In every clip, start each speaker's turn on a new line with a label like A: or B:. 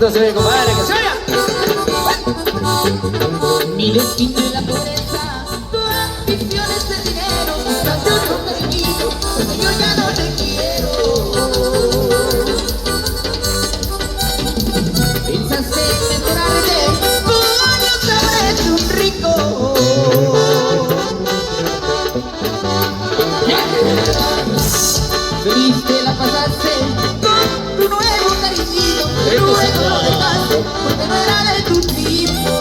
A: Entonces, compadre, que se vaya.
B: Mi destino es la pobreza, tu ambición es el dinero, buscando un cariñito, pero yo ya no te quiero. Pensaste en enterarte, coño, sabes un rico. Feliz te la pasaste con tu nuevo cariñito, luego lo dejaste porque no era de tu tipo.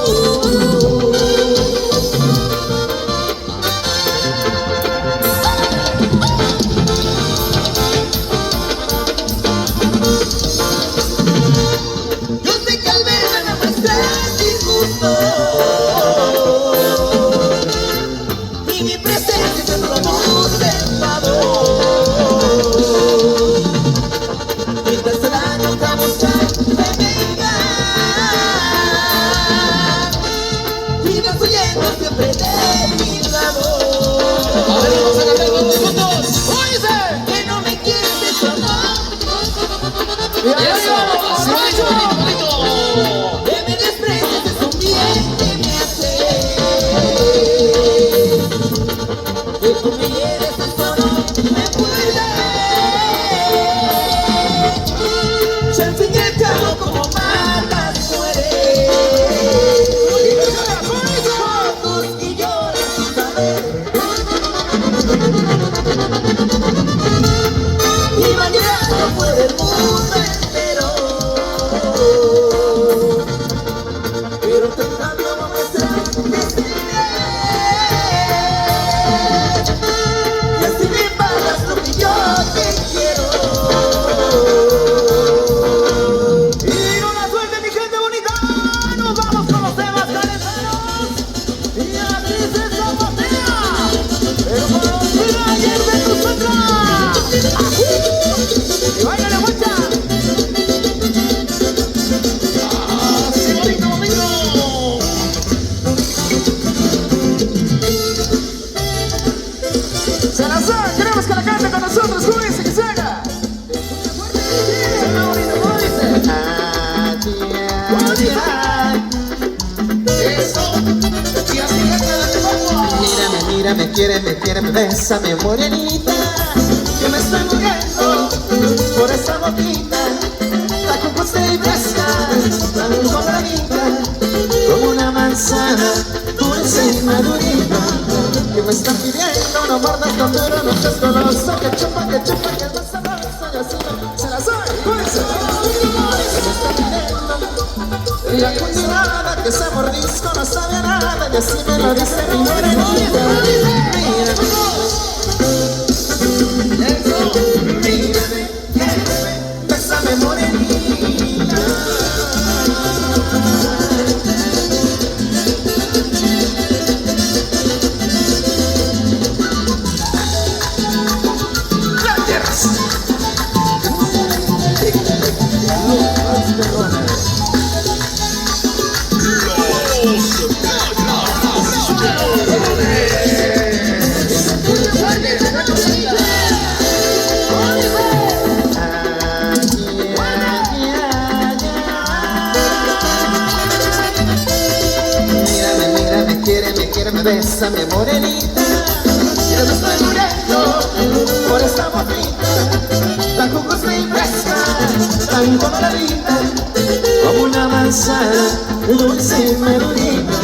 B: Yo sé que al verme me muestras disgusto y mi presencia te provoca un enfado. Mientras el año te busca de vengar y vas huyendo siempre de mi lado.
A: A ver, vamos a cantar todos juntos. ¡Óyese!
B: Que no me quieres eso, no.
A: Eso, así bonito, bonito, bonito.
B: Que me desprecias es un bien que me hace. Que tú me hieres eso no me puede. Si al fin y al cabo como matas mueres. Fotos y lloras sin saber. Y van llegando por el mundo entero. Pero tratando de mostrar que estoy bien. Y así me pagas lo que yo te quiero. Y con la suerte, mi gente bonita, nos vamos con los temas calentados. Y así se zapatea. Pero para los que ayer de tus atrás. Y váyale, guacha.
A: Así bonito, bonito.
B: Se la saben, queremos que la cante con nosotros, ¿cómo dice que se haga? Suena bonito, ¿cómo dice? ¿Cómo dice?
A: Eso. Y así que te pongo.
C: Mírame, mírame, quiéreme, bésame, morenita. Que me estoy muriendo por esa boquita. La compuesta y fresca, la bonita, como una manzana, dulce y madurita. Que me están pidiendo, no mordas tan duro, no seas goloso. Que chupa, que no sabroso, y así no se la sabe. Que me están pidiendo, y la cultivada que ese mordisco no sabe a nada. Y así me lo dice mi morenita. Mírame, bésame morenita. Mírame, bésame morenita. Que me estoy muriendo por esta boquita. La jugosa y fresca, tan coloradita, como una manzana, dulce y madurita.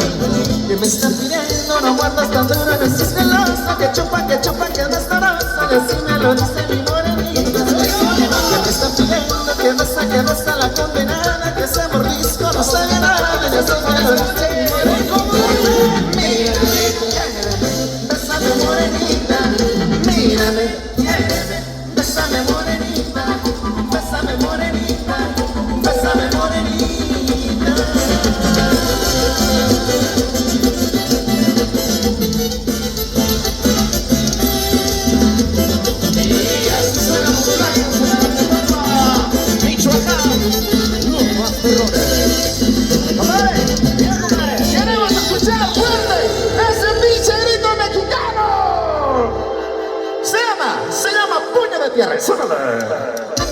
C: Que me están pidiendo, no guardas tan duro, no estés celoso. Que chupa, que no es toroso. Y así me lo dice mi morenita. Que me están pidiendo, que besa la condenada. Que ese mordisco no sabe nada. Y así me lo dice mi morenita. Bésame morenita, mírame, bésame morenita, bésame morenita, bésame morenita.
A: Y así suena Michoacán, los más perrones.
B: Compadre, mira, compadre, queremos escuchar fuerte ese pinche grito mexicano. Se llama Puño de Tierra. Súbele.